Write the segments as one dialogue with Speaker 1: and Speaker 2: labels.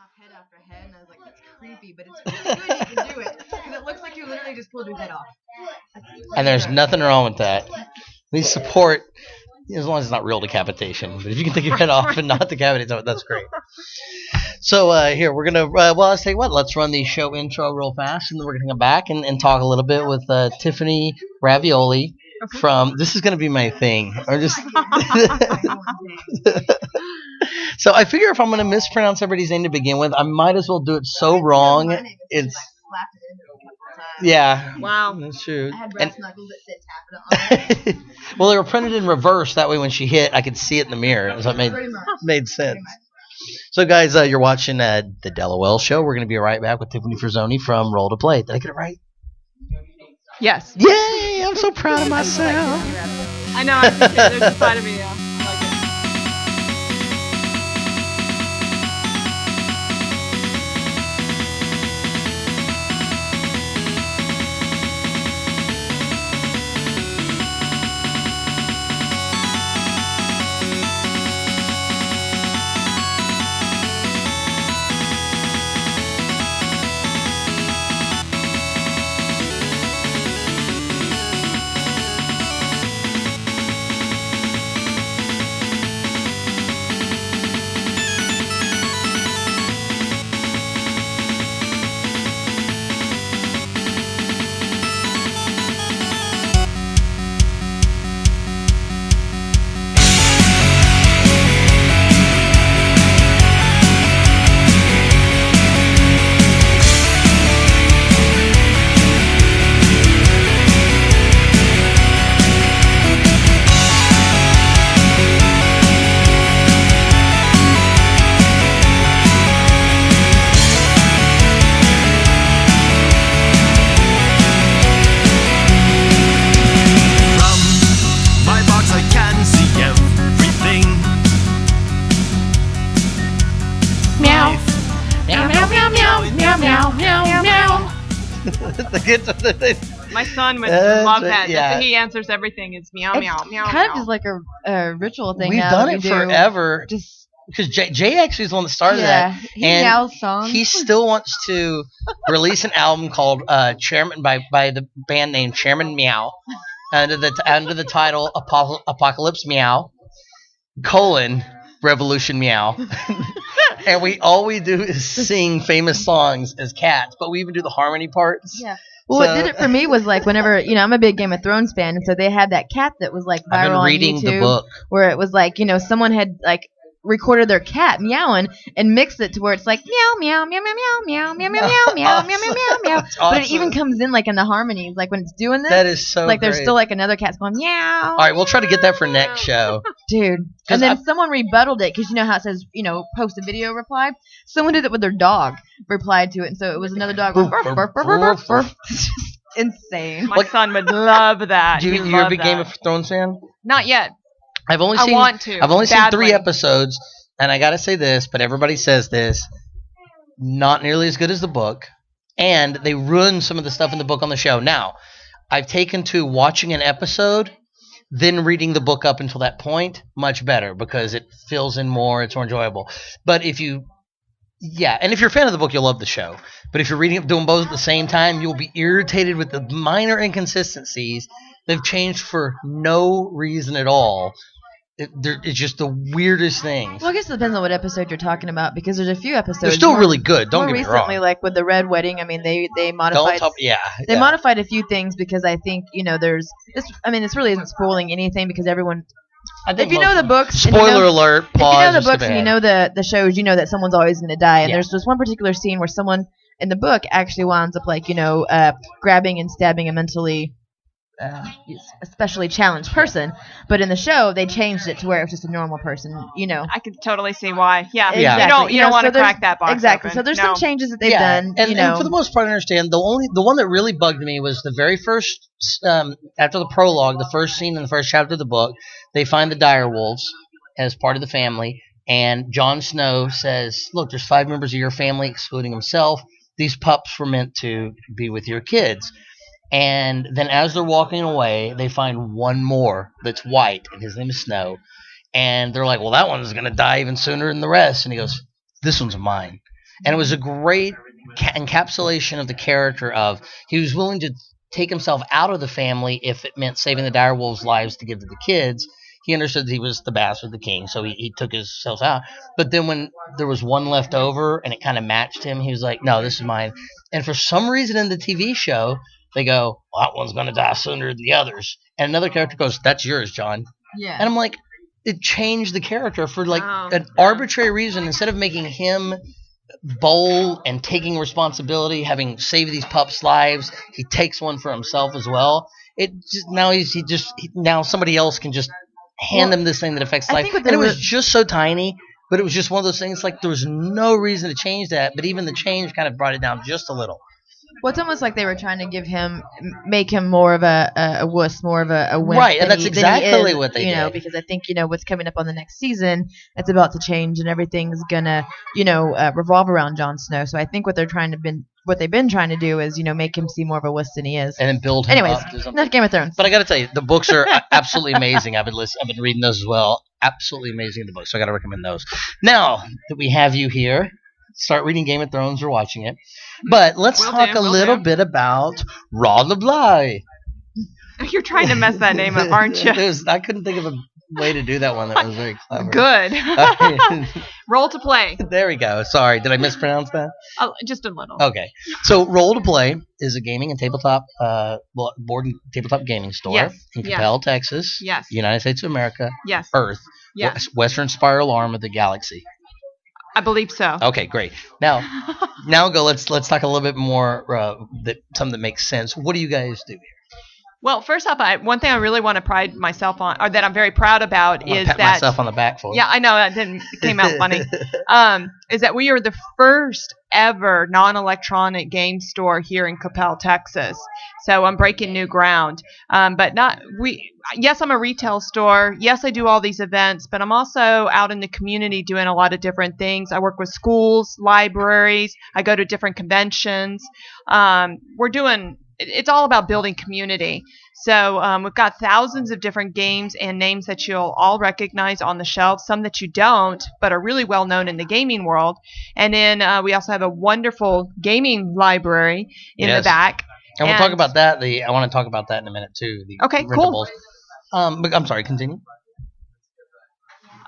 Speaker 1: off head after head, and I was like, that's creepy, but it's really good you can do it. Because it looks like you literally just pulled your head off.
Speaker 2: And there's nothing wrong with that. We support, as long as it's not real decapitation. But if you can take your head off and not decapitate someone, that's great. So here, we're going to, let's tell you what, let's run the show intro real fast, and then we're going to come back and talk a little bit with Tiffany Ravioli from, this is going to be my thing. Or just So I figure if I'm going to mispronounce everybody's name to begin with, I might as well do it so wrong. It's yeah.
Speaker 3: Wow.
Speaker 2: That's true.
Speaker 1: I had brass knuckles that said Taffeta on it.
Speaker 2: Well, they were printed in reverse. That way when she hit, I could see it in the mirror. So it made sense. So, guys, you're watching the DELoL show. We're going to be right back with Tiffany Franzoni from Roll2Play. Did I get it right?
Speaker 3: Yes.
Speaker 2: Yay! I'm so proud of myself.
Speaker 3: I know. There's a side of me, yeah. My son would love that. Yeah. He answers everything. It's meow, meow, meow,
Speaker 1: kind
Speaker 3: meow.
Speaker 1: of just like a ritual thing.
Speaker 2: We've done it forever. Just because Jay actually is the one that started that.
Speaker 1: He meows songs.
Speaker 2: He still wants to release an album called Chairman by the band name Chairman Meow under the title Apocalypse Meow : Revolution Meow. And all we do is sing famous songs as cats, but we even do the harmony parts.
Speaker 1: Yeah. Well, what did it for me was like whenever, I'm a big Game of Thrones fan, and so they had that cat that was like viral
Speaker 2: I've been reading
Speaker 1: on YouTube,
Speaker 2: the book
Speaker 1: where it was like, someone had like recorded their cat meowing and mixed it to where it's like meow meow meow meow meow meow meow meow meow meow meow meow meow. But it even comes in like in the harmonies, like when it's doing this.
Speaker 2: That is so
Speaker 1: like
Speaker 2: great.
Speaker 1: There's still like another cat's going meow.
Speaker 2: All right, we'll try to get that for next show,
Speaker 1: dude. And then someone rebutted it because you know how it says post a video reply. Someone did it with their dog, replied to it, and so it was another dog. Insane.
Speaker 3: My son would love that.
Speaker 2: You're a big Game of Thrones fan?
Speaker 3: Not yet.
Speaker 2: I've only seen 3 episodes, and I gotta say this, but everybody says this, not nearly as good as the book, and they ruin some of the stuff in the book on the show. Now, I've taken to watching an episode, then reading the book up until that point, much better, because it fills in more, it's more enjoyable. But if you're a fan of the book, you'll love the show. But if you're doing both at the same time, you'll be irritated with the minor inconsistencies. They've changed for no reason at all. It's just the weirdest things.
Speaker 1: Well, I guess it depends on what episode you're talking about, because there's a few episodes.
Speaker 2: They're still really good. Don't get me wrong. More
Speaker 1: recently, like with the Red Wedding, I mean, they modified. They modified a few things because I think there's this. I mean, this really isn't spoiling anything because everyone. If you know the books,
Speaker 2: spoiler alert. Pause.
Speaker 1: If you know the books and you know the shows, you know that someone's always going to die. And there's this one particular scene where someone in the book actually winds up like grabbing and stabbing a mentally. Especially challenged person, but in the show they changed it to where it was just a normal person.
Speaker 3: I could totally see why. Yeah,
Speaker 1: exactly.
Speaker 3: You don't want to crack that box.
Speaker 1: Exactly.
Speaker 3: Open.
Speaker 1: So there's some changes that they've done.
Speaker 2: And for the most part, I understand. The one that really bugged me was the very first after the prologue, the first scene in the first chapter of the book. They find the direwolves as part of the family, and Jon Snow says, "Look, there's 5 members of your family, excluding himself. These pups were meant to be with your kids." And then as they're walking away, they find one more that's white, and his name is Snow. And they're like, well, that one's going to die even sooner than the rest. And he goes, this one's mine. And it was a great encapsulation of the character of he was willing to take himself out of the family if it meant saving the direwolves' lives to give to the kids. He understood that he was the bastard of the king, so he took himself out. But then when there was one left over and it kind of matched him, he was like, no, this is mine. And for some reason in the TV show, they go, well, that one's going to die sooner than the others. And another character goes, that's yours, John.
Speaker 1: Yeah.
Speaker 2: And I'm like, it changed the character for like an arbitrary reason. Instead of making him bold and taking responsibility, having saved these pups' lives, he takes one for himself as well. It just now somebody else can just hand him this thing that affects life. And it was just so tiny, but it was just one of those things like there was no reason to change that, but even the change kind of brought it down just a little.
Speaker 1: Well, it's almost like they were trying to make him more of a wuss, more of a wimp.
Speaker 2: Right, and that's exactly what they did.
Speaker 1: Because I think, what's coming up on the next season, it's about to change and everything's going to, revolve around Jon Snow. So I think what they've been trying to do is, make him seem more of a wuss than he is.
Speaker 2: And then build him up to something.
Speaker 1: Not Game of Thrones.
Speaker 2: But I got to tell you, the books are absolutely amazing. I've been reading those as well. Absolutely amazing in the books, so I got to recommend those. Now that we have you here, start reading Game of Thrones or watching it. But let's talk a little bit about Roll2Play.
Speaker 3: You're trying to mess that name up, aren't you?
Speaker 2: I couldn't think of a way to do that one that was very clever.
Speaker 3: Good. Roll2Play.
Speaker 2: There we go. Sorry, did I mispronounce that?
Speaker 3: Just a little.
Speaker 2: Okay. So Roll2Play is a gaming and tabletop, board and tabletop gaming store in Coppell, Texas.
Speaker 3: Yes.
Speaker 2: United States of America.
Speaker 3: Yes.
Speaker 2: Earth.
Speaker 3: Yes.
Speaker 2: Western spiral arm of the galaxy.
Speaker 3: I believe so.
Speaker 2: Okay, great. Now let's talk a little bit more something that makes sense. What do you guys do here?
Speaker 3: Well, first off, one thing I really want to pride myself on, or that I'm very proud about, is
Speaker 2: pat
Speaker 3: that
Speaker 2: myself on the back for.
Speaker 3: Yeah, I know it came out funny. Is that we are the first ever non-electronic game store here in Coppell, Texas. So I'm breaking new ground. Yes, I'm a retail store. Yes, I do all these events, but I'm also out in the community doing a lot of different things. I work with schools, libraries. I go to different conventions. It's all about building community. So we've got thousands of different games and names that you'll all recognize on the shelves, some that you don't, but are really well known in the gaming world. And then we also have a wonderful gaming library in the back.
Speaker 2: And we'll talk about that. I want to talk about that in a minute too.
Speaker 3: Okay, cool.
Speaker 2: But I'm sorry, continue.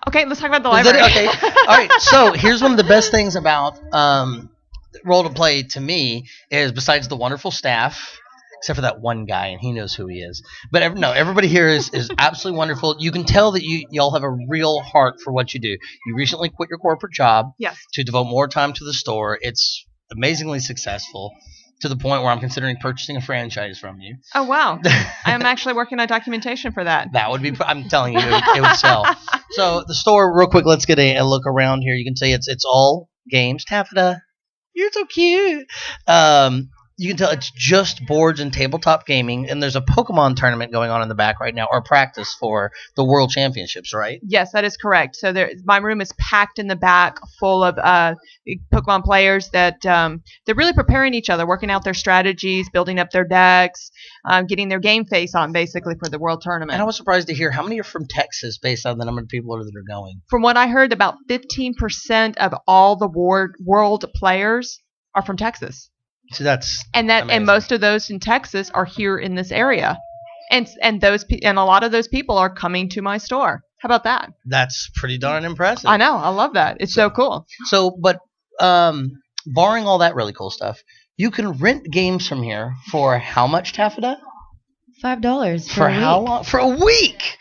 Speaker 3: Okay, let's talk about the library.
Speaker 2: Okay. All right. So here's one of the best things about Roll2Play to me is, besides the wonderful staff, except for that one guy, and he knows who he is. But everybody here is absolutely wonderful. You can tell that y'all have a real heart for what you do. You recently quit your corporate job to devote more time to the store. It's amazingly successful, to the point where I'm considering purchasing a franchise from you.
Speaker 3: Oh, wow. I'm actually working on documentation for that.
Speaker 2: That would be, I'm telling you, it would sell. So the store, real quick, let's get a look around here. You can see it's all games. Taffeta, you're so cute. You can tell it's just boards and tabletop gaming, and there's a Pokemon tournament going on in the back right now, or practice for the World Championships, right?
Speaker 3: Yes, that is correct. So my room is packed in the back, full of Pokemon players that they're really preparing each other, working out their strategies, building up their decks, getting their game face on, basically, for the World Tournament.
Speaker 2: And I was surprised to hear how many are from Texas, based on the number of people that are going.
Speaker 3: From what I heard, about 15% of all the world players are from Texas.
Speaker 2: So that's
Speaker 3: amazing. And most of those in Texas are here in this area, and a lot of those people are coming to my store. How about that?
Speaker 2: That's pretty darn impressive.
Speaker 3: I know, I love that. It's so cool.
Speaker 2: So, but barring all that really cool stuff, you can rent games from here for how much, Taffeta?
Speaker 1: $5
Speaker 2: for how long? For a week.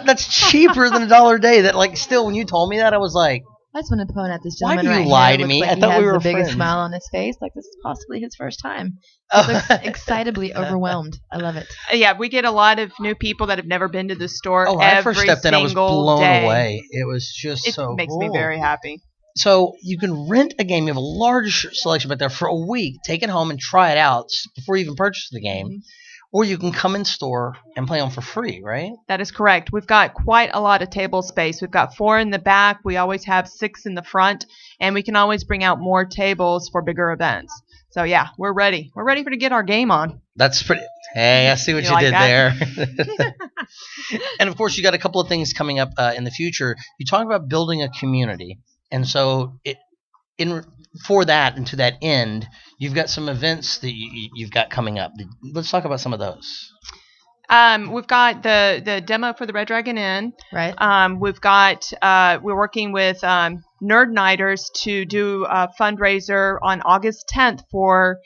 Speaker 2: That's cheaper than $1 a day. That still, when you told me that, I was like,
Speaker 1: I just wanted to point out this gentleman.
Speaker 2: Why do you lie to me? I thought we were friends. He has the biggest
Speaker 1: smile on his face. Like, this is possibly his first time. He looks excitably overwhelmed. I love it.
Speaker 3: Yeah, we get a lot of new people that have never been to the store.
Speaker 2: Oh, when I first stepped in, I was blown away. It was just so cool.
Speaker 3: It makes me very happy.
Speaker 2: So you can rent a game. You have a large selection back there for a week. Take it home and try it out before you even purchase the game. Mm-hmm. Or you can come in store and play them for free, right?
Speaker 3: That is correct. We've got quite a lot of table space. We've got 4 in the back. We always have 6 in the front. And we can always bring out more tables for bigger events. So, yeah, we're ready. We're ready to get our game on.
Speaker 2: That's pretty. Hey, I see what you did there. And, of course, you got a couple of things coming up in the future. You talk about building a community. And so for that and to that end, you've got some events that you've got coming up. Let's talk about some of those.
Speaker 3: We've got the demo for the Red Dragon Inn.
Speaker 1: Right.
Speaker 3: We've got we're working with Nerd Nighters to do a fundraiser on August 10th for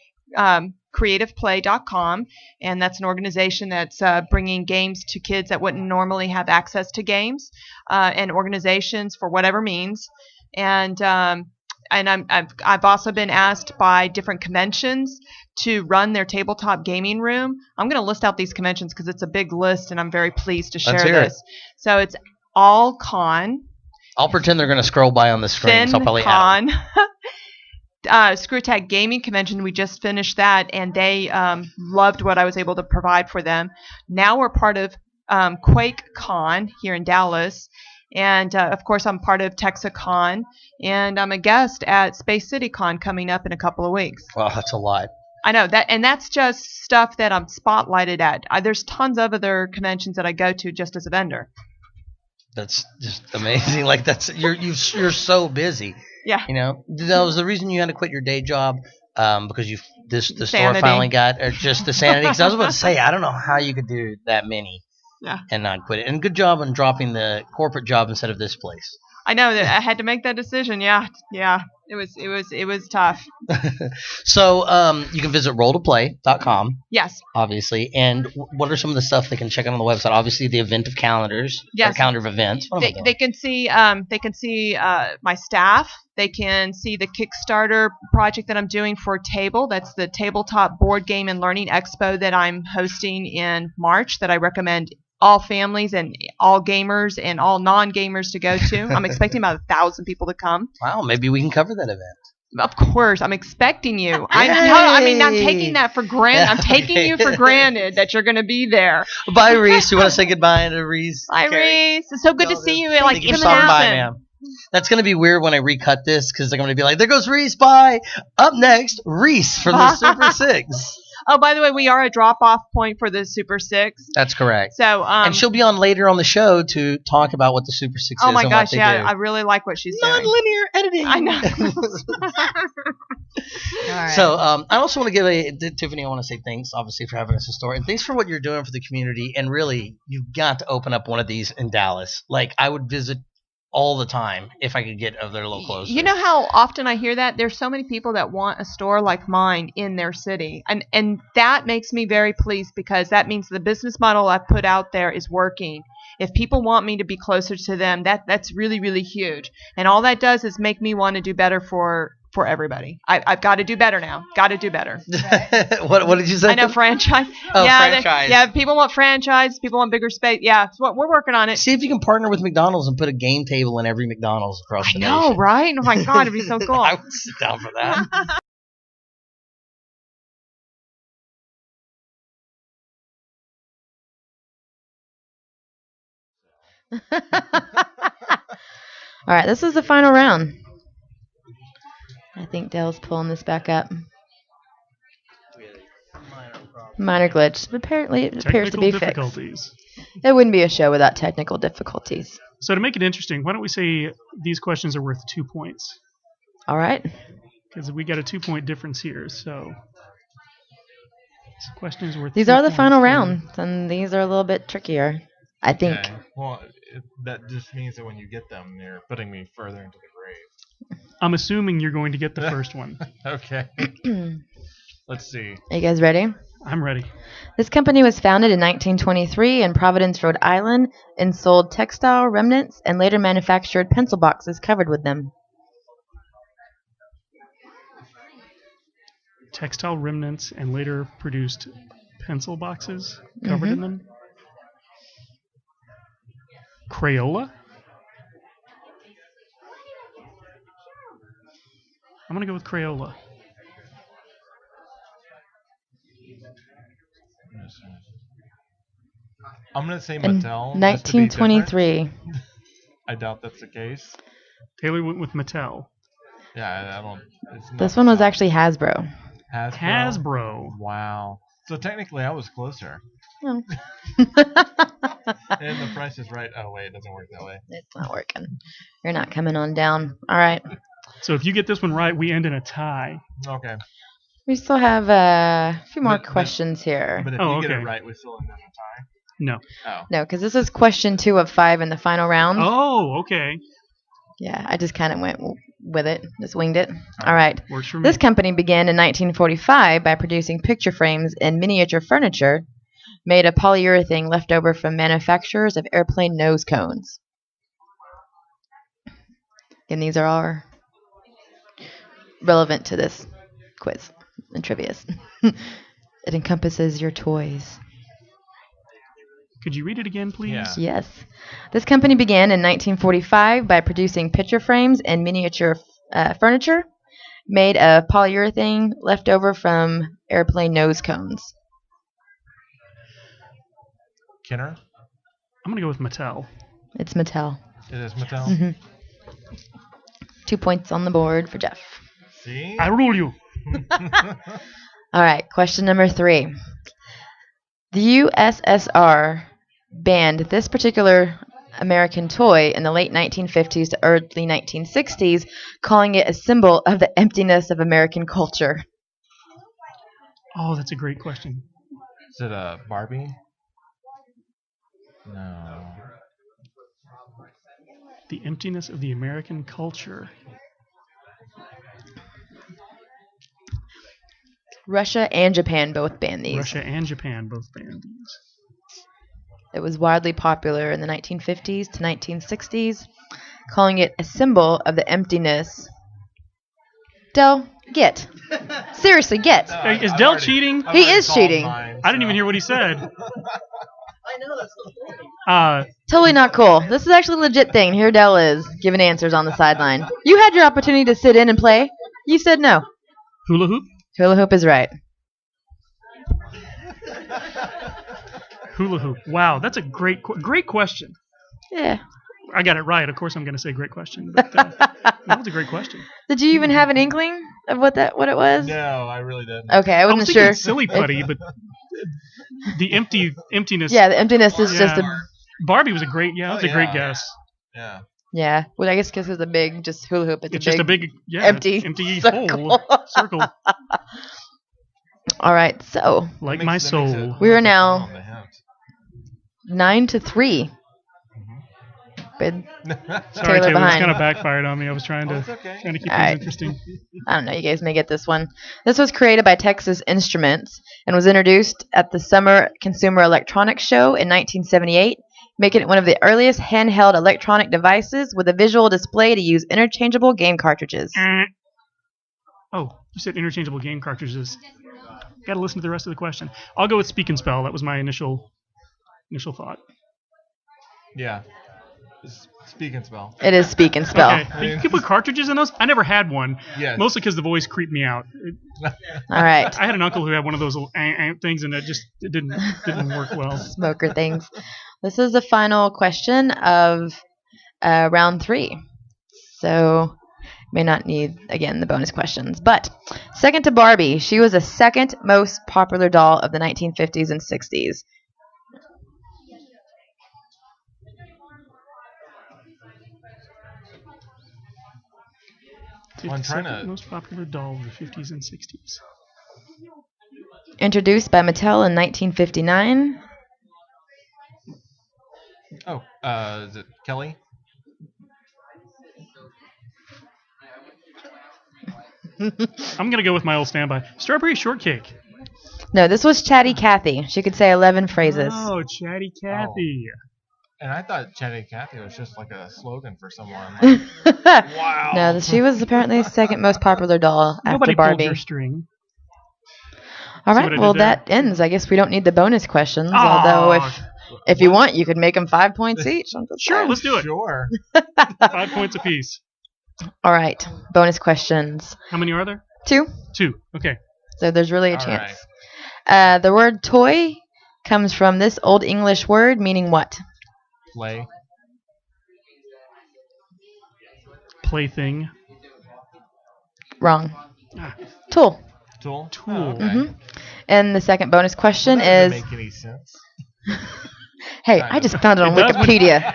Speaker 3: creativeplay.com, and that's an organization that's bringing games to kids that wouldn't normally have access to games, and organizations for whatever means. And I've also been asked by different conventions to run their tabletop gaming room. I'm going to list out these conventions because it's a big list, and I'm very pleased to share this. So it's All Con.
Speaker 2: I'll pretend they're going to scroll by on the screen. So I'll probably
Speaker 3: Con. Screw Attack Gaming Convention. We just finished that, and they loved what I was able to provide for them. Now we're part of Quake Con here in Dallas. And, of course, I'm part of Texacon, and I'm a guest at Space City Con coming up in a couple of weeks.
Speaker 2: Wow, that's a lot.
Speaker 3: I know that, and that's just stuff that I'm spotlighted at. There's tons of other conventions that I go to just as a vendor.
Speaker 2: That's just amazing. Like you're so busy.
Speaker 3: Yeah.
Speaker 2: You know, that was the reason you had to quit your day job, because the store finally got, or just the sanity. Because I was about to say, I don't know how you could do that many.
Speaker 3: Yeah.
Speaker 2: And not quit it. And good job on dropping the corporate job instead of this place.
Speaker 3: I know that I had to make that decision. Yeah. It was tough.
Speaker 2: So you can visit Roll2Play.com.
Speaker 3: Yes.
Speaker 2: Obviously. And what are some of the stuff they can check out on the website? Obviously, the event of calendars.
Speaker 3: Yes.
Speaker 2: Or calendar of events.
Speaker 3: They can see my staff. They can see the Kickstarter project that I'm doing for Table. That's the Tabletop Board Game and Learning Expo that I'm hosting in March, that I recommend all families and all gamers and all non-gamers to go to. I'm expecting about 1,000 people to come.
Speaker 2: Wow, maybe we can cover that event.
Speaker 3: Of course, I'm expecting you. I'm taking that for granted. I'm taking you for granted that you're going to be there.
Speaker 2: Bye, Reese. You want to say goodbye to Reese?
Speaker 3: Bye, Reese. It's so good to see you. Like in
Speaker 2: person. Bye, ma'am. That's going to be weird when I recut this, because they're going to be like, there goes Reese, bye. Up next, Reese from the Super 6.
Speaker 3: Oh, by the way, we are a drop-off point for the Super 6.
Speaker 2: That's correct.
Speaker 3: So,
Speaker 2: and she'll be on later on the show to talk about what the Super 6 is.
Speaker 3: Oh my gosh,
Speaker 2: do.
Speaker 3: I really like what she's doing.
Speaker 2: Non-linear editing.
Speaker 3: I know.
Speaker 1: All right.
Speaker 2: So, I also want to give Tiffany, I want to say thanks, obviously, for having us a store, and thanks for what you're doing for the community. And really, you've got to open up one of these in Dallas. Like, I would visit all the time if I could get of their little clothes.
Speaker 3: You know how often I hear that? There's so many people that want a store like mine in their city. And that makes me very pleased, because that means the business model I put out there is working. If people want me to be closer to them, that's really, really huge. And all that does is make me want to do better for everybody. I've got to do better now. Got to do better.
Speaker 2: What did you say?
Speaker 3: I know, franchise.
Speaker 2: Oh, franchise.
Speaker 3: People want franchise. People want bigger space. Yeah, we're working on it.
Speaker 2: See if you can partner with McDonald's and put a game table in every McDonald's across the nation.
Speaker 3: I know, right? Oh my God, it'd be so cool.
Speaker 2: I would sit down for that.
Speaker 1: All right, this is the final round. I think Dale's pulling this back up. Minor glitch. Apparently, it appears to be fixed. It wouldn't be a show without technical difficulties.
Speaker 4: So to make it interesting, why don't we say these questions are worth 2 points?
Speaker 1: All right.
Speaker 4: Because we got a 2-point difference here, so this question is worth.
Speaker 1: These are the final rounds, and these are a little bit trickier, I think.
Speaker 5: Okay. Well, that just means that when you get them, they're putting me further into the grave.
Speaker 4: I'm assuming you're going to get the first one.
Speaker 5: Okay. Let's see.
Speaker 1: Are you guys ready?
Speaker 4: I'm ready.
Speaker 1: This company was founded in 1923 in Providence, Rhode Island, and sold textile remnants and later manufactured pencil boxes covered with them.
Speaker 4: Textile remnants and later produced pencil boxes covered in them. Crayola? I'm going to go with Crayola.
Speaker 5: I'm going to say Mattel.
Speaker 1: 1923.
Speaker 5: I doubt that's the case.
Speaker 4: Taylor went with Mattel.
Speaker 5: Yeah, I don't.
Speaker 1: This one was actually Hasbro.
Speaker 4: Hasbro.
Speaker 5: Wow. So technically, I was closer.
Speaker 1: Oh.
Speaker 5: And the price is right. Oh, wait, it doesn't work that way.
Speaker 1: It's not working. You're not coming on down. All right.
Speaker 4: So if you get this one right, we end in a tie.
Speaker 5: Okay.
Speaker 1: We still have a few more questions here.
Speaker 5: But if you get it right, we still end in a tie?
Speaker 4: No.
Speaker 5: Oh.
Speaker 1: No, because this is question 2 of 5 in the final round.
Speaker 4: Oh, okay.
Speaker 1: Yeah, I just kind of went with it. Just winged it. All right.
Speaker 4: Works for me.
Speaker 1: This company began in 1945 by producing picture frames and miniature furniture made of polyurethane left over from manufacturers of airplane nose cones. And these are all relevant to this quiz and trivia. It encompasses your toys.
Speaker 4: Could you read it again, please?
Speaker 5: Yeah.
Speaker 1: Yes. This company began in 1945 by producing picture frames and miniature furniture made of polyurethane left over from airplane nose cones.
Speaker 5: Kenner?
Speaker 4: I'm going to go with Mattel.
Speaker 1: It's Mattel.
Speaker 5: It is Mattel?
Speaker 1: Mm-hmm. 2 points on the board for Jeff.
Speaker 5: See?
Speaker 4: I rule you.
Speaker 1: All right, question number 3. The USSR banned this particular American toy in the late 1950s to early 1960s, calling it a symbol of the emptiness of American culture.
Speaker 4: Oh, that's a great question.
Speaker 5: Is it a Barbie? No.
Speaker 4: The emptiness of the American culture.
Speaker 1: Russia and Japan both banned these.
Speaker 4: Russia and Japan both banned these.
Speaker 1: It was widely popular in the 1950s to 1960s, calling it a symbol of the emptiness. Del, get. Seriously, get.
Speaker 4: Hey, is Del cheating?
Speaker 1: He is cheating.
Speaker 4: I didn't even hear what he said.
Speaker 5: I know that's the point.
Speaker 1: Totally not cool. This is actually a legit thing. Here Del is, giving answers on the sideline. You had your opportunity to sit in and play. You said no.
Speaker 4: Hula hoop?
Speaker 1: Hula hoop is right.
Speaker 4: Hula hoop. Wow, that's a great question.
Speaker 1: Yeah.
Speaker 4: I got it right. Of course, I'm going to say great question. But that was a great question.
Speaker 1: Did you even have an inkling of what it was?
Speaker 5: No, I really didn't.
Speaker 1: Okay, I wasn't sure.
Speaker 4: Silly putty, but the emptiness.
Speaker 1: Yeah, the emptiness is just a.
Speaker 4: Barbie was a great. Yeah, that's a great guess.
Speaker 5: Yeah.
Speaker 1: Yeah. Well, I guess because it's a big, just hula hoop. It's
Speaker 4: just a big
Speaker 1: empty
Speaker 4: hole. Circle.
Speaker 1: All right, so.
Speaker 4: Like my soul.
Speaker 1: We are now 9-3. With
Speaker 4: Sorry, Taylor,
Speaker 1: behind.
Speaker 4: It's kind of backfired on me. I was trying to keep things interesting.
Speaker 1: I don't know. You guys may get this one. This was created by Texas Instruments and was introduced at the Summer Consumer Electronics Show in 1978, making it one of the earliest handheld electronic devices with a visual display to use interchangeable game cartridges.
Speaker 4: Oh, you said interchangeable game cartridges. Got to listen to the rest of the question. I'll go with Speak and Spell. That was my initial thought.
Speaker 5: Yeah. Speak and Spell.
Speaker 1: It is Speak and Spell.
Speaker 4: Okay. You can put cartridges in those? I never had one.
Speaker 5: Yes.
Speaker 4: Mostly because the voice creeped me out.
Speaker 1: All right.
Speaker 4: I had an uncle who had one of those little things, and it didn't work well.
Speaker 1: Smoker things. This is the final question of round 3. So may not need, again, the bonus questions. But second to Barbie, she was the second most popular doll of the 1950s and 60s.
Speaker 4: I'm trying to... most popular doll of the 50s and 60s.
Speaker 1: Introduced by Mattel in 1959.
Speaker 5: Oh, is it Kelly?
Speaker 4: I'm going to go with my old standby. Strawberry Shortcake.
Speaker 1: No, this was Chatty Cathy. She could say 11 phrases.
Speaker 4: Oh, Chatty Cathy.
Speaker 5: Oh. And I thought Chatty Cathy was just like a slogan for someone. Like, wow.
Speaker 1: No, she was apparently the second most popular doll after Barbie.
Speaker 4: Nobody pulled your string.
Speaker 1: All right, well, that ends. I guess we don't need the bonus questions. Although if you want, you could make them 5 points each.
Speaker 4: Sure, let's do it.
Speaker 5: Sure.
Speaker 4: 5 points apiece.
Speaker 1: All right, bonus questions.
Speaker 4: How many are there?
Speaker 1: 2.
Speaker 4: 2, okay.
Speaker 1: So there's really a chance. Right. The word toy comes from this Old English word meaning what?
Speaker 5: Play.
Speaker 4: Plaything.
Speaker 1: Wrong. Tool.
Speaker 5: Tool?
Speaker 4: Tool.
Speaker 5: Oh, okay.
Speaker 1: Mm-hmm. And the second bonus question
Speaker 5: that
Speaker 1: is...
Speaker 5: doesn't make any sense.
Speaker 1: Hey, I just found it on Wikipedia.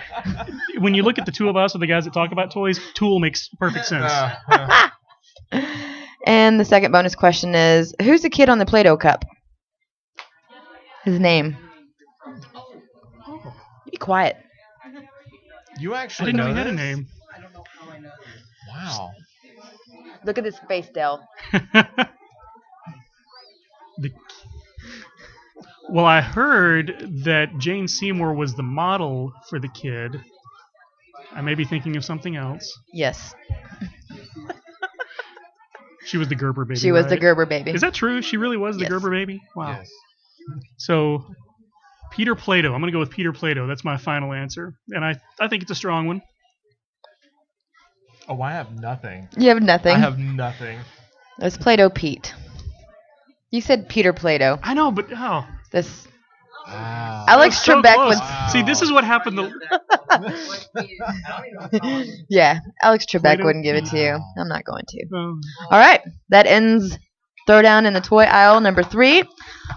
Speaker 4: when you look at the two of us, or the guys that talk about toys, Tool makes perfect sense.
Speaker 1: And the second bonus question is, who's the kid on the Play-Doh cup? His name. Be quiet.
Speaker 5: You actually
Speaker 4: I didn't know he
Speaker 5: this?
Speaker 4: had a name.
Speaker 5: Wow.
Speaker 1: Look at his face, Dell.
Speaker 4: Well, I heard that Jane Seymour was the model for the kid. I may be thinking of something else.
Speaker 1: Yes.
Speaker 4: She was the Gerber baby.
Speaker 1: She was the Gerber baby.
Speaker 4: Is that true? She really was the Gerber baby? Wow.
Speaker 5: Yes.
Speaker 4: So, Peter Plato. I'm going to go with Peter Plato. That's my final answer. And I think it's a strong one.
Speaker 5: Oh, I have nothing.
Speaker 1: You have nothing?
Speaker 5: I have nothing.
Speaker 1: It's Plato Pete. You said Peter Plato.
Speaker 4: I know, but oh.
Speaker 1: This.
Speaker 5: Wow.
Speaker 1: Alex
Speaker 4: so
Speaker 1: Trebek
Speaker 4: close.
Speaker 1: was.
Speaker 5: Wow.
Speaker 4: See, this is what happened.
Speaker 1: Yeah, Alex Trebek
Speaker 4: Plato?
Speaker 1: wouldn't give it to you. I'm not going to.
Speaker 4: Oh.
Speaker 1: All right, that ends Throwdown in the Toy Aisle number 3,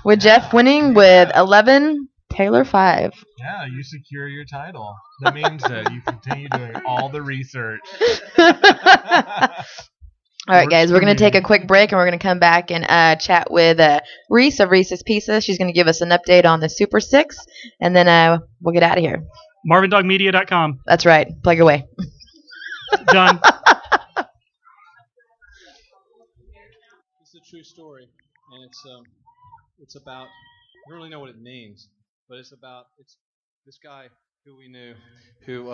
Speaker 1: with Jeff winning with 11, Taylor 5.
Speaker 5: Yeah, you secure your title. That means that you continue doing all the research.
Speaker 1: All right, guys, we're going to take a quick break, and we're going to come back and chat with Reese of Reese's Pieces. She's going to give us an update on the Super 6, and then we'll get out of here.
Speaker 4: MarvinDogMedia.com.
Speaker 1: That's right. Plug away.
Speaker 4: Done.
Speaker 6: It's a true story, and it's about, I don't really know what it means, but it's this guy who we knew, who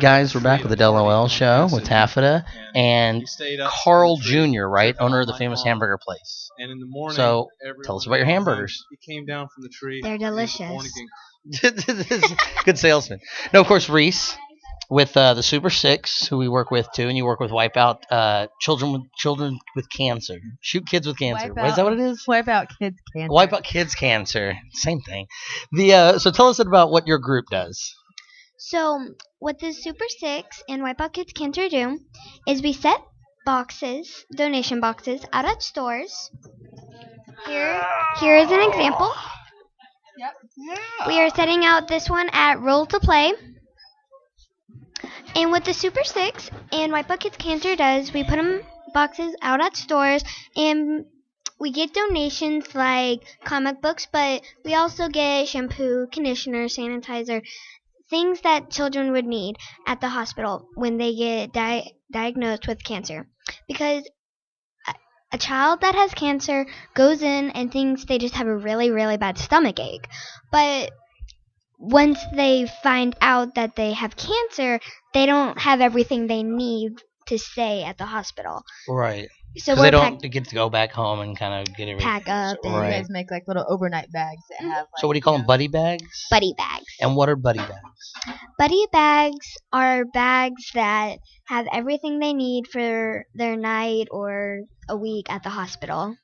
Speaker 2: Guys, we're back with the DELoL show with Taffeta and Carl Jr., right? Owner of the famous hamburger place.
Speaker 6: And in the morning,
Speaker 2: So, tell us about your hamburgers.
Speaker 6: He came down from the tree.
Speaker 7: They're delicious.
Speaker 2: Good salesman. No, of course, Reese with the Super 6, who we work with too, and you work with Wipeout children with cancer. Shoot kids with cancer. Is that what it is?
Speaker 1: Wipeout Kids Cancer.
Speaker 2: Wipeout Kids Cancer. Same thing. So tell us about what your group does.
Speaker 7: So, what the Super 6 and Wipeout Kids Cancer do is we set boxes, donation boxes, out at stores. Here is an example. We are setting out this one at Roll2Play. And what the Super 6 and Wipeout Kids Cancer does, we put them boxes out at stores, and we get donations like comic books, but we also get shampoo, conditioner, sanitizer, things that children would need at the hospital when they get diagnosed with cancer. Because a child that has cancer goes in and thinks they just have a really, really bad stomach ache. But once they find out that they have cancer, they don't have everything they need to stay at the hospital.
Speaker 2: Right.
Speaker 7: So
Speaker 2: they don't get to go back home and kind of get everything.
Speaker 7: Pack up.
Speaker 1: And you guys make like little overnight bags that have.
Speaker 2: So what do you call them? Buddy bags?
Speaker 7: Buddy bags.
Speaker 2: And what are buddy bags?
Speaker 7: Buddy bags are bags that have everything they need for their night or a week at the hospital.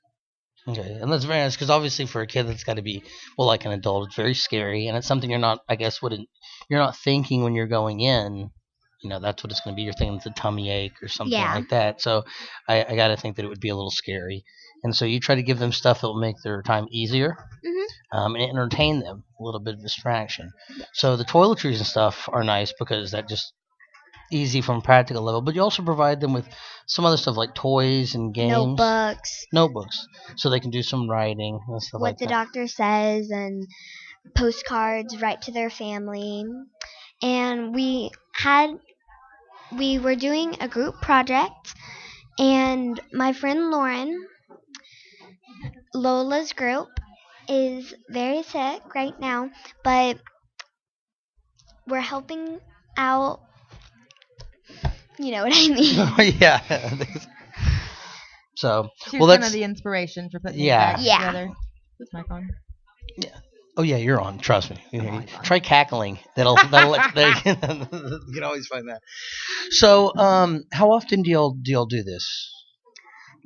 Speaker 2: Okay, and that's very nice because obviously for a kid that's got to be, well, like an adult, it's very scary, and it's something you're not, I guess, you're not thinking when you're going in. You know, that's what it's going to be. You're thinking it's a tummy ache or something like that. So I got to think that it would be a little scary. And so you try to give them stuff that will make their time easier and entertain them, a little bit of distraction. So the toiletries and stuff are nice because that just easy from a practical level. But you also provide them with some other stuff like toys and games. Notebooks. So they can do some writing and stuff like that.
Speaker 7: What the doctor says and postcards right to their family. And we were doing a group project, and my friend Lauren, Lola's group, is very sick right now, but we're helping out. You know what I mean?
Speaker 2: Oh, yeah. So,
Speaker 1: she's kind of the inspiration for putting these bags together. Is my phone?
Speaker 2: Yeah. Oh yeah, you're on. Trust me. Try cackling. That'll you can always find that. So, how often do y'all do this?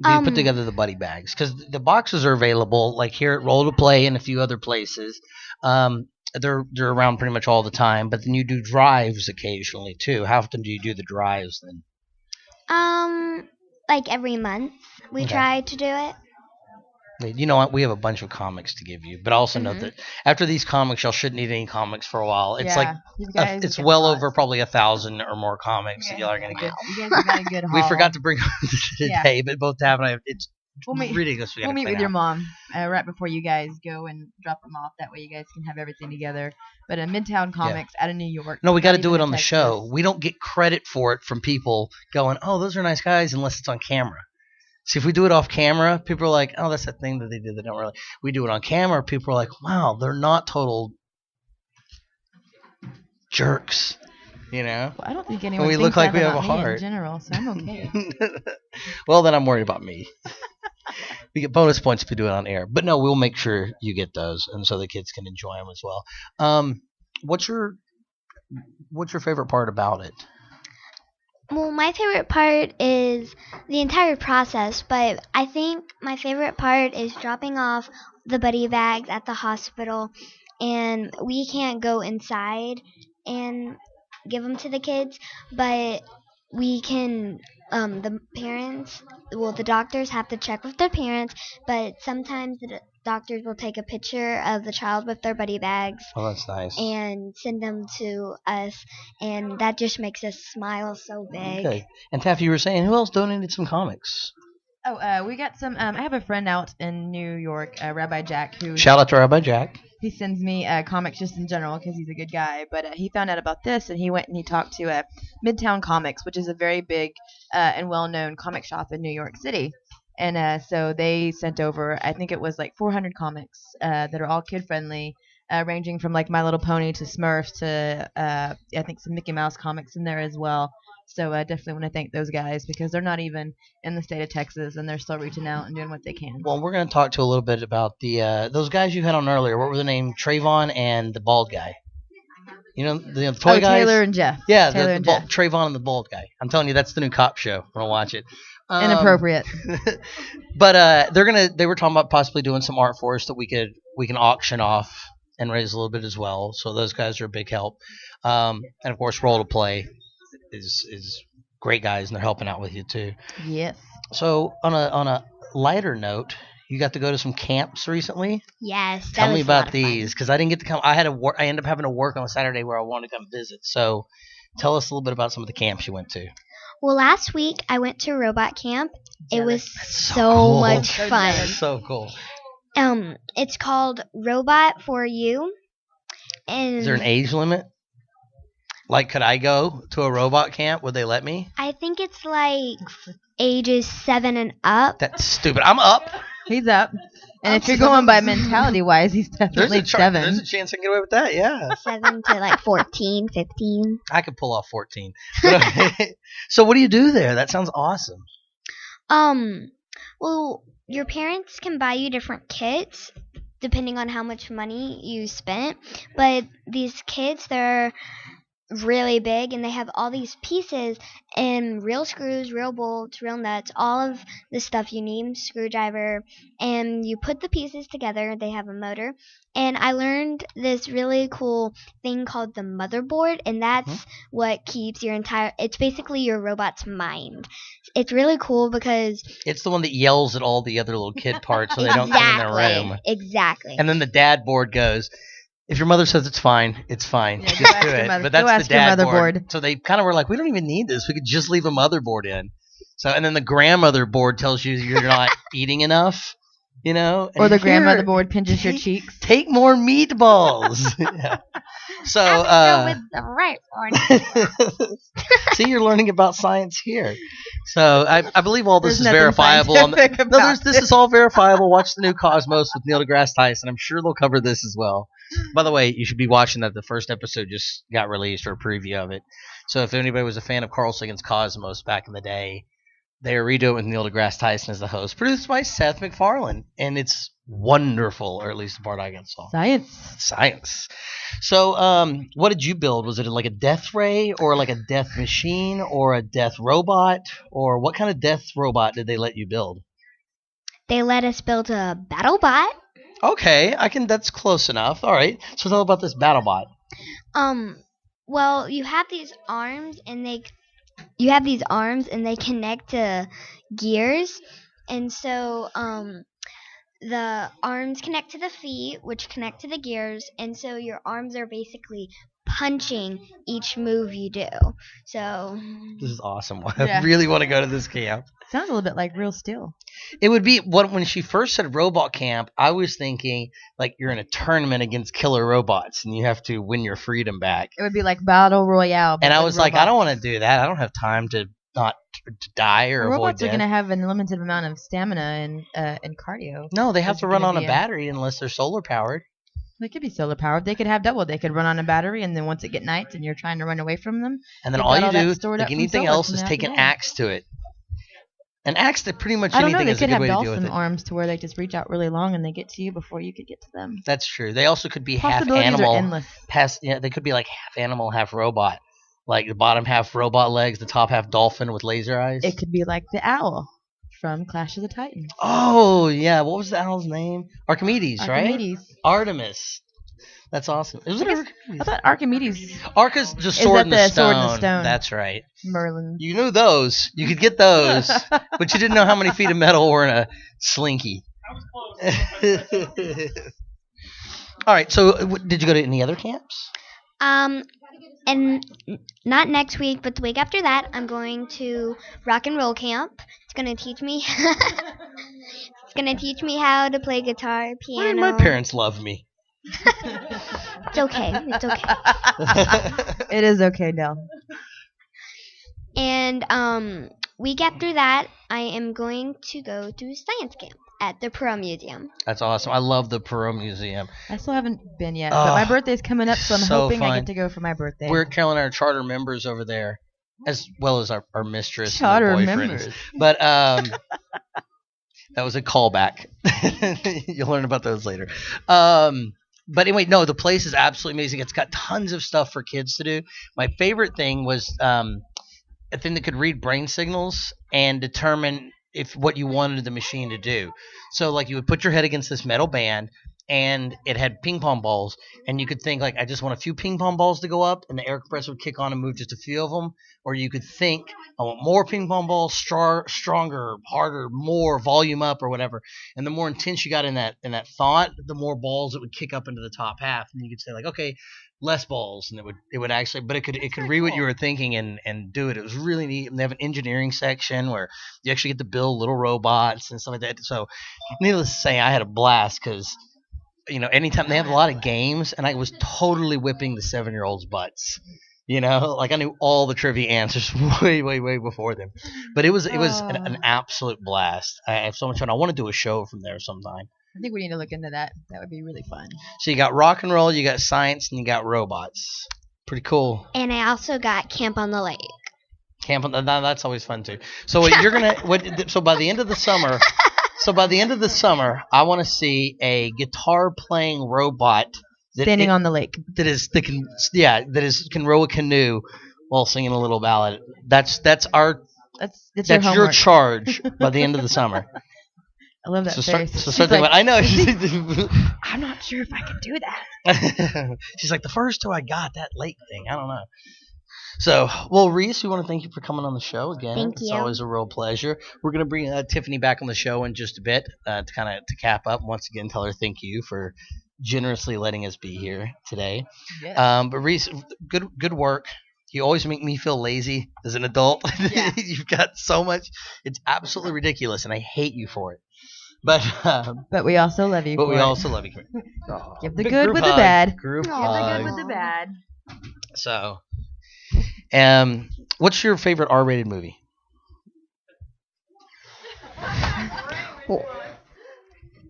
Speaker 2: Do you put together the buddy bags? Because the boxes are available, like here at Roll2Play and a few other places. They're around pretty much all the time. But then you do drives occasionally too. How often do you do the drives then?
Speaker 7: Like every month we try to do it.
Speaker 2: You know what? We have a bunch of comics to give you, but also note that after these comics, y'all shouldn't need any comics for a while. It's it's well over probably 1,000 or more comics that y'all are gonna get.
Speaker 1: You guys got a good haul.
Speaker 2: We forgot to bring them today, but both Tab and I, it's ridiculous.
Speaker 1: We'll meet with your mom right before you guys go and drop them off. That way you guys can have everything together. But in Midtown Comics out of New York.
Speaker 2: No, we got to do it on the show. We don't get credit for it from people going, "Oh, those are nice guys," unless it's on camera. See, if we do it off camera, people are like, "Oh, that's that thing that they did." They don't really. We do it on camera. People are like, "Wow, they're not total jerks." Well,
Speaker 1: I don't think anyone.
Speaker 2: We look like we have a heart
Speaker 1: in general, so I'm okay.
Speaker 2: Well, then I'm worried about me. We get bonus points if we do it on air, but no, we'll make sure you get those, and so the kids can enjoy them as well. What's your favorite part about it?
Speaker 7: Well, my favorite part is the entire process, but I think my favorite part is dropping off the buddy bags at the hospital, and we can't go inside and give them to the kids, but we can, the parents, the doctors have to check with their parents, but sometimes the doctors will take a picture of the child with their buddy bags.
Speaker 2: Oh, that's nice.
Speaker 7: And send them to us, and that just makes us smile so big.
Speaker 2: Okay. And Taffy, you were saying, who else donated some comics?
Speaker 1: Oh, we got some. I have a friend out in New York, Rabbi Jack, who.
Speaker 2: Shout out to Rabbi Jack.
Speaker 1: He sends me comics just in general because he's a good guy. But he found out about this, and he went and he talked to Midtown Comics, which is a very big and well-known comic shop in New York City. And so they sent over, I think it was like 400 comics that are all kid-friendly, ranging from like My Little Pony to Smurfs to I think some Mickey Mouse comics in there as well. So I definitely want to thank those guys because they're not even in the state of Texas, and they're still reaching out and doing what they can.
Speaker 2: Well, we're going to talk to a little bit about the those guys you had on earlier. What were the name? Trayvon and the bald guy. You know, the toy guys?
Speaker 1: Taylor and Jeff.
Speaker 2: Yeah,
Speaker 1: Taylor
Speaker 2: the
Speaker 1: and Jeff.
Speaker 2: Trayvon and the bald guy. I'm telling you, that's the new cop show. I'm going to watch it.
Speaker 1: Inappropriate.
Speaker 2: But they were talking about possibly doing some art for us that we can auction off and raise a little bit as well. So those guys are a big help. And of course, Roll2Play is great guys, and they're helping out with you too.
Speaker 1: Yes.
Speaker 2: So on a lighter note, you got to go to some camps recently.
Speaker 7: Yes.
Speaker 2: Tell me about these, because I didn't get to come. I ended up having to work on a Saturday where I wanted to come visit. So tell us a little bit about some of the camps you went to.
Speaker 7: Well, last week I went to robot camp. It was so
Speaker 2: cool.
Speaker 7: much fun.
Speaker 2: That's so cool.
Speaker 7: It's called Robot for You. And
Speaker 2: is there an age limit? Like, could I go to a robot camp? Would they let me?
Speaker 7: I think it's like ages 7 and up.
Speaker 2: That's stupid. I'm up.
Speaker 1: He's up. And if you're going by mentality-wise, he's definitely 7.
Speaker 2: There's a chance I can get away with that, yeah.
Speaker 7: 7 to like 14, 15.
Speaker 2: I could pull off 14. So what do you do there? That sounds awesome.
Speaker 7: Well, your parents can buy you different kits depending on how much money you spent. But these kits, they're really big, and they have all these pieces and real screws, real bolts, real nuts, all of the stuff you need, screwdriver, and you put the pieces together. They have a motor, and I learned this really cool thing called the motherboard, and that's what keeps your it's basically your robot's mind. It's really cool because
Speaker 2: it's the one that yells at all the other little kid parts so they don't get in their room.
Speaker 7: Exactly.
Speaker 2: And then the dad board goes, if your mother says it's fine, it's fine. Yeah, just do it. But that's the dad board. So they kind of were like, we don't even need this. We could just leave a motherboard in. So, and then the grandmother board tells you you're not eating enough,
Speaker 1: Or the grandmother board pinches your cheeks.
Speaker 2: Take more meatballs. Yeah. So,
Speaker 7: go with the right one.
Speaker 2: See, you're learning about science here. So I believe all this is verifiable. This is all verifiable. Watch the new Cosmos with Neil deGrasse Tyson. I'm sure they'll cover this as well. By the way, you should be watching that. The first episode just got released, or a preview of it. So if anybody was a fan of Carl Sagan's Cosmos back in the day, they are redoing it with Neil deGrasse Tyson as the host, produced by Seth MacFarlane, and it's wonderful, or at least the part I got saw. Science. So, what did you build? Was it like a death ray, or like a death machine, or a death robot, or what kind of death robot did they let you build?
Speaker 7: They let us build a BattleBot.
Speaker 2: Okay, that's close enough. All right. So tell about this BattleBot.
Speaker 7: Well, you have these arms, and they connect to gears, and so the arms connect to the feet, which connect to the gears, and so your arms are basically punching each move you do. So
Speaker 2: this is awesome. I really want to go to this camp.
Speaker 1: Sounds a little bit like Real Steel.
Speaker 2: It would be when she first said robot camp, I was thinking like you're in a tournament against killer robots and you have to win your freedom back.
Speaker 1: It would be like Battle Royale.
Speaker 2: And I was like, I don't want to do that. I don't have time to not to die or avoid death.
Speaker 1: Robots are going to have an unlimited amount of stamina and cardio.
Speaker 2: No, they have to run on a battery unless they're solar powered.
Speaker 1: They could be solar powered. They could have double. They could run on a battery, and then once it gets night and you're trying to run away from them,
Speaker 2: and then all you do, like anything else, is take an axe to it. An axe to pretty much anything is a good way to deal with it.
Speaker 1: They could have dolphin arms to where they just reach out really long and they get to you before you could get to them.
Speaker 2: That's true. They also could be half animal. They could be like half animal, half robot. Like the bottom half robot legs, the top half dolphin with laser eyes.
Speaker 1: It could be like the owl from Clash of the Titans.
Speaker 2: Oh, yeah. What was the owl's name? Archimedes, right?
Speaker 1: Archimedes.
Speaker 2: Artemis. That's awesome.
Speaker 1: I thought Archimedes.
Speaker 2: Arca's just sword in the stone. That's right.
Speaker 1: Merlin.
Speaker 2: You knew those. You could get those. But you didn't know how many feet of metal were in a slinky. All right. So did you go to any other camps?
Speaker 7: And not next week, but the week after that, I'm going to rock and roll camp. It's gonna teach me. It's gonna teach me how to play guitar, piano.
Speaker 2: My parents love me.
Speaker 7: It's okay. It's okay.
Speaker 1: It is okay, Del.
Speaker 7: And week after that, I am going to go to science camp at the Perot Museum.
Speaker 2: That's awesome. I love the Perot Museum.
Speaker 1: I still haven't been yet, but my birthday's coming up, so I'm hoping I get to go for my birthday.
Speaker 2: Carolyn and I are charter members over there, as well as our mistress
Speaker 1: charter
Speaker 2: and boyfriends.
Speaker 1: Members.
Speaker 2: But that was a callback. You'll learn about those later. But anyway, no, the place is absolutely amazing. It's got tons of stuff for kids to do. My favorite thing was a thing that could read brain signals and determine if what you wanted the machine to do. So like you would put your head against this metal band and it had ping pong balls and you could think like, I just want a few ping pong balls to go up, and the air compressor would kick on and move just a few of them. Or you could think, I want more ping pong balls, stronger, harder, more volume up or whatever. And the more intense you got in that thought, the more balls it would kick up into the top half. And you could say like, okay, less balls, and it would actually, but it could read what you were thinking and do it. It was really neat. And they have an engineering section where you actually get to build little robots and stuff like that. So needless to say, I had a blast because, you know, anytime they have a lot of games, and I was totally whipping the 7-year-olds' butts. You know, like I knew all the trivia answers way before them. But it was an absolute blast. I have so much fun. I want to do a show from there sometime.
Speaker 1: I think we need to look into that. That would be really fun.
Speaker 2: So you got rock and roll, you got science, and you got robots. Pretty cool.
Speaker 7: And I also got Camp on the Lake.
Speaker 2: That's always fun too. So you're gonna so by the end of the summer. So by the end of the summer, I want to see a guitar-playing robot
Speaker 1: standing on the lake
Speaker 2: that can row a canoe while singing a little ballad. That's your charge by the end of the summer.
Speaker 1: I love that face.
Speaker 2: So start thinking about, I know.
Speaker 1: I'm not sure if I can do that.
Speaker 2: She's like, the first two I got, that lake thing. I don't know. So, well, Reese, we want to thank you for coming on the show again.
Speaker 7: Thank you.
Speaker 2: It's always a real pleasure. We're going to bring Tiffany back on the show in just a bit to cap up. Once again, tell her thank you for generously letting us be here today.
Speaker 1: Yeah.
Speaker 2: But Reese, good work. You always make me feel lazy as an adult.
Speaker 1: Yeah.
Speaker 2: You've got so much. It's absolutely ridiculous, and I hate you for it. But
Speaker 1: we also love you.
Speaker 2: Also love you.
Speaker 1: Give the good with the bad.
Speaker 2: Group
Speaker 1: Give the good with the bad.
Speaker 2: So, what's your favorite R-rated movie?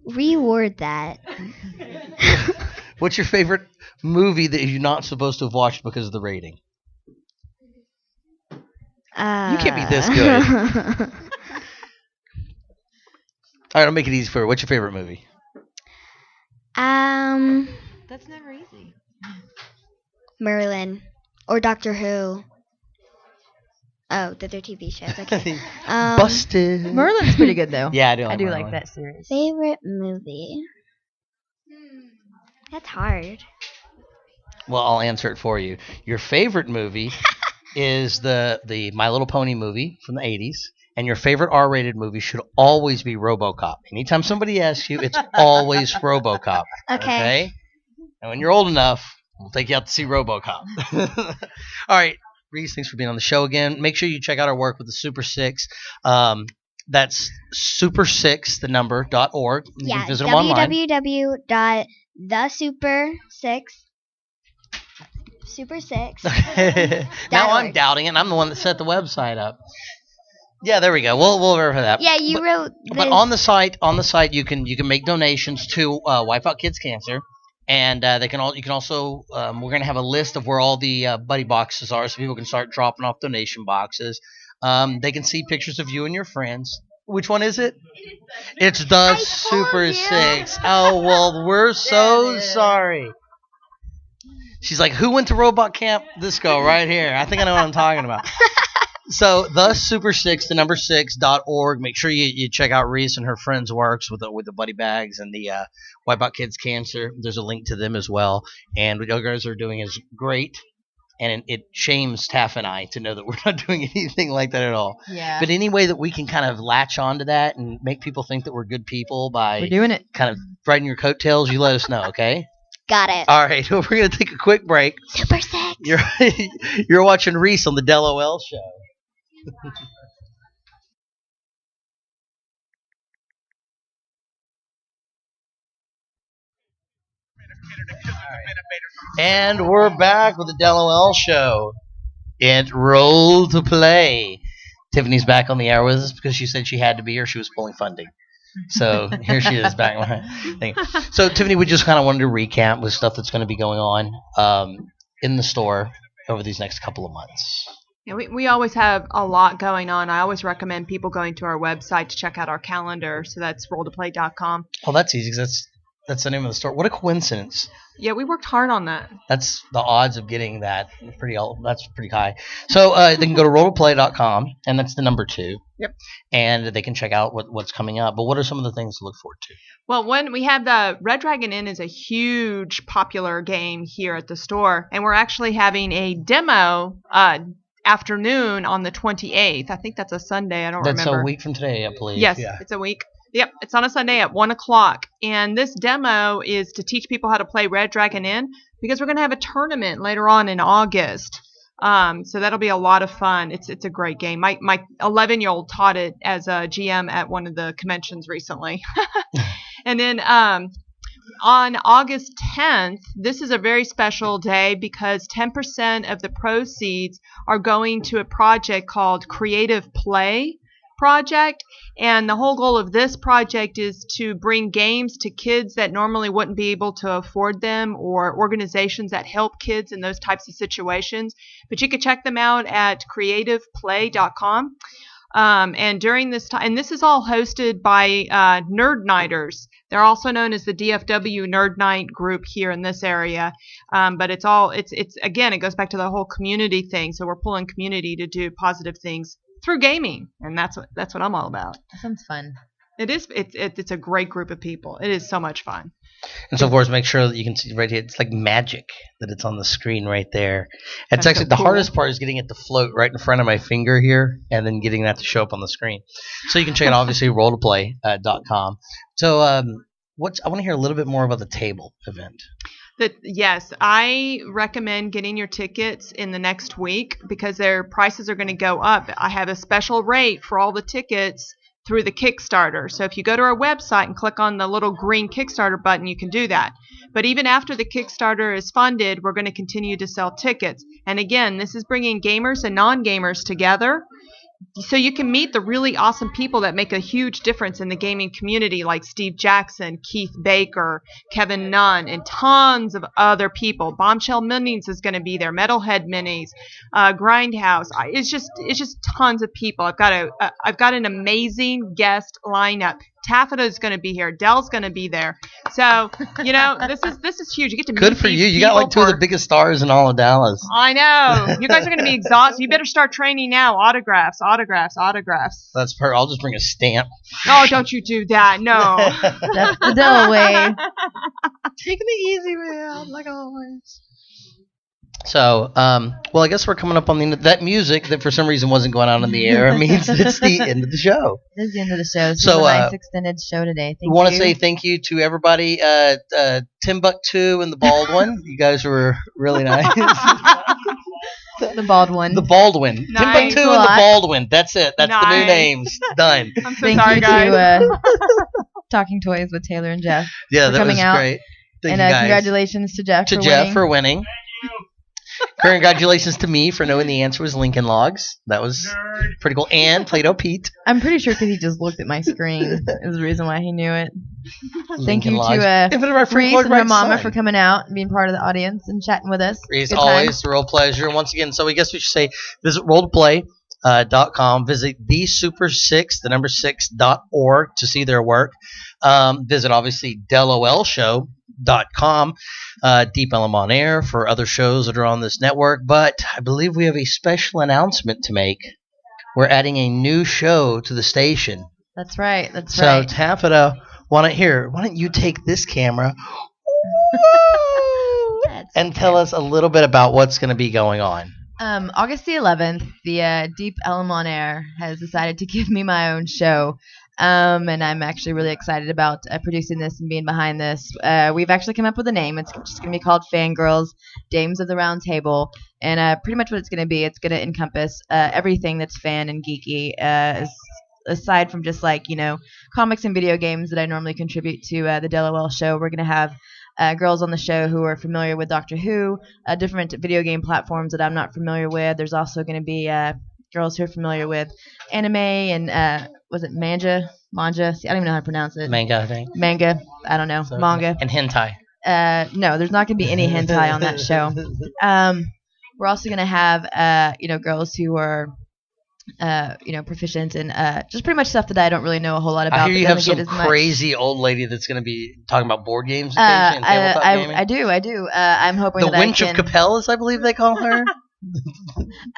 Speaker 7: Reword that.
Speaker 2: What's your favorite movie that you're not supposed to have watched because of the rating? You can't be this good. All right, I'll make it easy for you. What's your favorite movie?
Speaker 1: That's never easy.
Speaker 7: Merlin or Doctor Who. Oh, the other TV shows. Okay.
Speaker 2: Busted.
Speaker 1: Merlin's pretty good though.
Speaker 2: Yeah, I do
Speaker 1: like that series.
Speaker 7: Favorite movie. That's hard.
Speaker 2: Well, I'll answer it for you. Your favorite movie is the My Little Pony movie from the 80s. And your favorite R-rated movie should always be RoboCop. Anytime somebody asks you, it's always RoboCop. Okay? And when you're old enough, we'll take you out to see RoboCop. All right, Reese, thanks for being on the show again. Make sure you check out our work with the Super Six. That's super6.org. You can visit them online.
Speaker 7: www.the super6.
Speaker 2: Now I'm doubting it, and I'm the one that set the website up. Yeah, there we go. We'll verify that.
Speaker 7: Yeah, you wrote this.
Speaker 2: But on the site you can make donations to Wipe Out Kids Cancer, and you can also we're gonna have a list of where all the buddy boxes are, so people can start dropping off donation boxes. They can see pictures of you and your friends. Which one is it? It's the Super Six. Oh well, we're so sorry. She's like, who went to Robot Camp? This girl right here. I think I know what I'm talking about. So the super6.org. Make sure you check out Reese and her friends' works with the buddy bags and the Wipe Out Kids Cancer. There's a link to them as well. And what you guys are doing is great. And it shames Taff and I to know that we're not doing anything like that at all.
Speaker 1: Yeah.
Speaker 2: But any way that we can kind of latch onto that and make people think that we're good people by
Speaker 1: we're doing it.
Speaker 2: Kind of riding your coattails, you let us know, okay?
Speaker 7: Got it.
Speaker 2: All right, well, we're going to take a quick break.
Speaker 7: Super Six.
Speaker 2: You're watching Reese on the DELoL show. And we're back with the DELoL show. It's Roll2Play. Tiffany's back on the air with us because she said she had to be here. She was pulling funding. So here she is back. So Tiffany, we just kind of wanted to recap with stuff that's going to be going on in the store over these next couple of months.
Speaker 3: Yeah, we always have a lot going on. I always recommend people going to our website to check out our calendar. So that's roll2play.com.
Speaker 2: Oh, that's easy because that's the name of the store. What a coincidence.
Speaker 3: Yeah, we worked hard on that.
Speaker 2: That's the odds of getting that. That's pretty high. So they can go to roll2play.com, and that's the number 2.
Speaker 3: Yep.
Speaker 2: And they can check out what's coming up. But what are some of the things to look forward to?
Speaker 3: Well, when we have the Red Dragon Inn is a huge popular game here at the store, and we're actually having a demo afternoon on the 28th. I think that's a Sunday. I don't remember.
Speaker 2: That's a week from today, I believe.
Speaker 3: Yes, yeah. It's a week. Yep, it's on a Sunday at 1 o'clock. And this demo is to teach people how to play Red Dragon Inn because we're going to have a tournament later on in August. So that'll be a lot of fun. It's a great game. My 11-year-old taught it as a GM at one of the conventions recently. And then on August 10th, this is a very special day because 10% of the proceeds are going to a project called Creative Play Project. And the whole goal of this project is to bring games to kids that normally wouldn't be able to afford them, or organizations that help kids in those types of situations. But you can check them out at creativeplay.com. And during this time, and this is all hosted by Nerd Nighters. They're also known as the DFW Nerd Night group here in this area. But it's again, it goes back to the whole community thing. So we're pulling community to do positive things through gaming, and that's what I'm all about.
Speaker 1: That sounds fun.
Speaker 3: It is. It's a great group of people. It is so much fun.
Speaker 2: And so, of course, make sure that you can see right here. It's like magic that it's on the screen right there. It's actually the hardest part is getting it to float right in front of my finger here, and then getting that to show up on the screen. So you can check it out, obviously, roll2play.com. So I want to hear a little bit more about the table event.
Speaker 3: Yes, I recommend getting your tickets in the next week because their prices are going to go up. I have a special rate for all the tickets through the Kickstarter. So if you go to our website and click on the little green Kickstarter button, you can do that. But even after the Kickstarter is funded, we're going to continue to sell tickets. And again, this is bringing gamers and non-gamers together. So you can meet the really awesome people that make a huge difference in the gaming community, like Steve Jackson, Keith Baker, Kevin Nunn, and tons of other people. Bombshell Minis is going to be there, Metalhead Minis, Grindhouse. It's just tons of people. I've got an amazing guest lineup. Taffeta is going to be here. Dell's going to be there. So, this is huge. You get to meet
Speaker 2: Good for you. You got like 2 of the biggest stars in all of Dallas.
Speaker 3: I know. You guys are going to be exhausted. You better start training now. Autographs.
Speaker 2: That's perfect. I'll just bring a stamp.
Speaker 3: Oh, don't you do that. No.
Speaker 1: That's the Dell way.
Speaker 2: Taking the easy way out, like always. So, well, I guess we're coming up on the end of that music that for some reason wasn't going on in the air. It means it's the end of the show.
Speaker 1: It is the end of the show. So, a nice extended show today.
Speaker 2: We want to say thank you to everybody. Timbuktu and the Baldwin. You guys were really nice.
Speaker 1: The Baldwin.
Speaker 2: The Baldwin. Nice. Timbuktu and the Baldwin. That's it. That's the new names. Done.
Speaker 3: I'm so sorry, guys.
Speaker 1: To Talking Toys with Taylor and Jeff.
Speaker 2: Yeah, that was great.
Speaker 1: Thank you guys. Congratulations to Jeff
Speaker 2: for winning. Congratulations to me for knowing the answer was Lincoln Logs. That was pretty cool. And Play-Doh Pete.
Speaker 1: I'm pretty sure because he just looked at my screen is the reason why he knew it. Thank you to Reese and her mama for coming out and being part of the audience and chatting with us.
Speaker 2: Reese, always a real pleasure. And once again, so I guess we should say visit Roll2Play.com. Visit the number 6.org to see their work. Visit obviously DELoL.com, Deep Elm on Air for other shows that are on this network. But I believe we have a special announcement to make. We're adding a new show to the station.
Speaker 1: That's right.
Speaker 2: So Taffeta, why don't you take this camera and tell us a little bit about what's going to be going on.
Speaker 1: August the 11th, the Deep Elm on Air has decided to give me my own show. And I'm actually really excited about producing this and being behind this. We've actually come up with a name. It's just going to be called Fangirls, Dames of the Round Table. And pretty much what it's going to be, it's going to encompass everything that's fan and geeky, aside from just comics and video games that I normally contribute to the DELoL show. We're going to have girls on the show who are familiar with Doctor Who, different video game platforms that I'm not familiar with. There's also going to be girls who are familiar with anime and was it manga? See, I don't even know how to pronounce it.
Speaker 2: Manga, I think.
Speaker 1: Manga. I don't know. So, manga.
Speaker 2: And hentai.
Speaker 1: No, there's not going to be any hentai on that show. We're also going to have girls who are proficient in just pretty much stuff that I don't really know a whole lot about.
Speaker 2: I hear you have some crazy old lady that's going to be talking about board games and tabletop gaming.
Speaker 1: I do. I'm hoping
Speaker 2: the Winch of Coppell, as I believe they call her.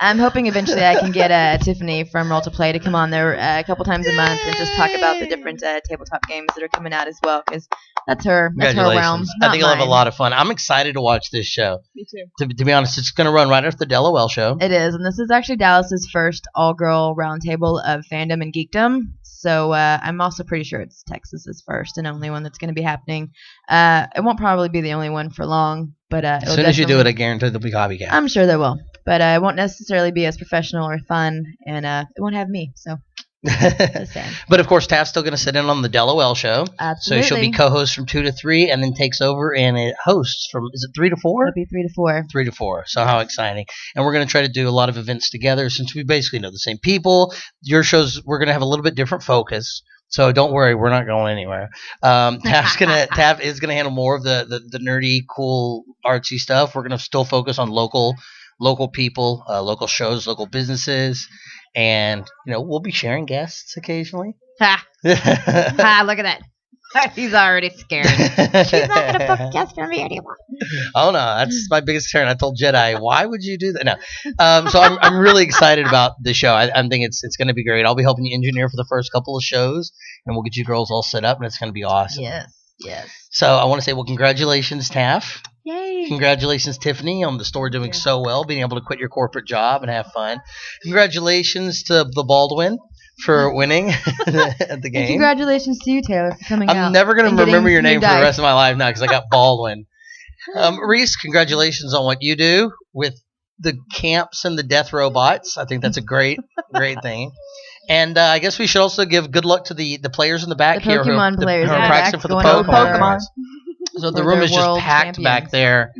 Speaker 1: I'm hoping eventually I can get Tiffany from Roll2Play to come on there a couple times a month and just talk about the different tabletop games that are coming out as well, because that's her realm.
Speaker 2: I think you'll have a lot of fun. I'm excited to watch this show.
Speaker 3: Me too.
Speaker 2: To be honest, it's going to run right after the DELoL show.
Speaker 1: It is, and this is actually Dallas's first all-girl roundtable of fandom and geekdom. So I'm also pretty sure it's Texas's first and only one that's going to be happening. It won't probably be the only one for long, but
Speaker 2: as soon as you do it, I guarantee there'll be copycat.
Speaker 1: I'm sure there will, but it won't necessarily be as professional or fun, and it won't have me. So.
Speaker 2: But of course, Taff's still going to sit in on the DELoL show.
Speaker 1: Absolutely.
Speaker 2: So she'll be co-host from 2 to 3, and then takes over and it hosts from, is it 3 to 4?
Speaker 1: It'll be 3 to 4.
Speaker 2: 3 to 4. So how exciting! And we're going to try to do a lot of events together since we basically know the same people. Your shows, we're going to have a little bit different focus. So don't worry, we're not going anywhere. Taff is gonna handle more of the nerdy, cool, artsy stuff. We're gonna still focus on local people, local shows, local businesses. And, we'll be sharing guests occasionally.
Speaker 1: Ha! Look at that. He's already scared. She's not going to book guests for me anymore.
Speaker 2: Oh, no. That's my biggest concern. I told Jedi, why would you do that? No. So I'm really excited about the show. I think it's going to be great. I'll be helping you engineer for the first couple of shows, and we'll get you girls all set up, and it's going to be awesome.
Speaker 1: Yes.
Speaker 2: So I want to say, well, congratulations, Taff.
Speaker 1: Yay.
Speaker 2: Congratulations, Tiffany, on the store doing so well, being able to quit your corporate job and have fun. Congratulations to the Baldwin for winning at the game.
Speaker 1: And congratulations to you, Taylor, for coming out.
Speaker 2: I'm never going to remember your name for the rest of my life now because I got Baldwin. Reese, congratulations on what you do with the camps and the death robots. I think that's a great thing. And I guess we should also give good luck to the players in the back
Speaker 1: here who are
Speaker 2: practicing for the Pokemon. So the room is just packed back there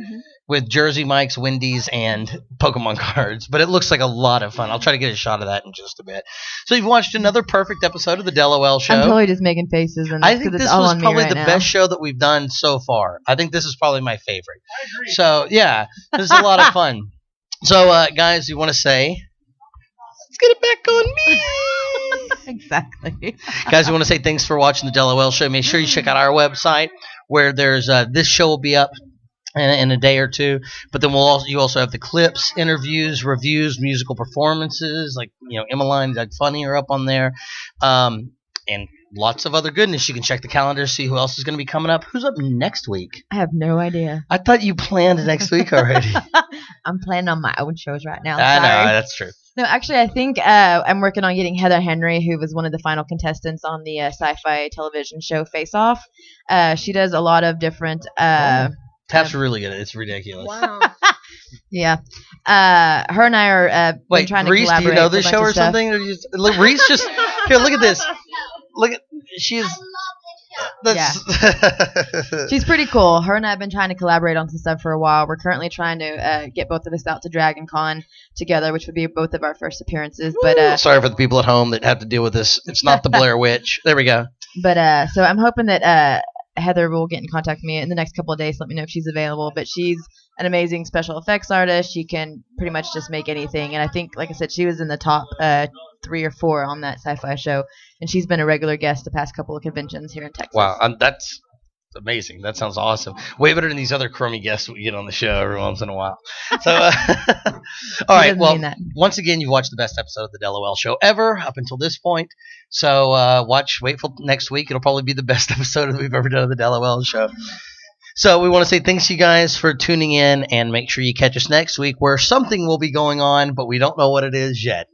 Speaker 2: with Jersey Mike's, Wendy's, and Pokemon cards. But it looks like a lot of fun. I'll try to get a shot of that in just a bit. So you've watched another perfect episode of the DELoL show.
Speaker 1: I'm totally just making faces. And
Speaker 2: I think this was probably the best show that we've done so far. I think this is probably my favorite.
Speaker 4: I agree.
Speaker 2: So, yeah, this is a lot of fun. So, guys, you want to say, let's get it back on me.
Speaker 1: Exactly.
Speaker 2: Guys, we want to say thanks for watching the DELoL show. Make sure you check out our website where there's this show will be up in a day or two. But then you also have the clips, interviews, reviews, musical performances like Emmeline, Doug Funny are up on there, and lots of other goodness. You can check the calendar, see who else is going to be coming up. Who's up next week?
Speaker 1: I have no idea.
Speaker 2: I thought you planned next week already.
Speaker 1: I'm planning on my own shows right now.
Speaker 2: I
Speaker 1: Sorry.
Speaker 2: know, that's true.
Speaker 1: No, actually, I think I'm working on getting Heather Henry, who was one of the final contestants on the sci-fi television show Face Off. She does a lot of different.
Speaker 2: Taff's really good. It's ridiculous.
Speaker 3: Wow.
Speaker 1: Yeah. Her and I are been trying to
Speaker 2: Reese,
Speaker 1: collaborate.
Speaker 2: Do you know this
Speaker 1: for a
Speaker 2: show
Speaker 1: bunch
Speaker 2: or
Speaker 1: of stuff.
Speaker 2: something? Or Reese just here. Look at this. Look at she's.
Speaker 1: She's pretty cool. Her and I have been trying to collaborate on some stuff for a while. We're currently trying to get both of us out to Dragon Con together, which would be both of our first appearances. But
Speaker 2: sorry for the people at home that have to deal with this. It's not the Blair Witch. There we go.
Speaker 1: But so I'm hoping that Heather will get in contact with me in the next couple of days. Let me know if she's available. But she's an amazing special effects artist. She can pretty much just make anything. And I think, like I said, she was in the top 3 or 4 on that sci-fi show, and she's been a regular guest the past couple of conventions here in Texas.
Speaker 2: Wow, that's amazing. That sounds awesome. Way better than these other crummy guests we get on the show every once in a while. So, all right. Well, once again, you've watched the best episode of the DELoL show ever up until this point. So wait for next week. It'll probably be the best episode that we've ever done of the DELoL show. So we want to say thanks to you guys for tuning in, and make sure you catch us next week where something will be going on, but we don't know what it is yet.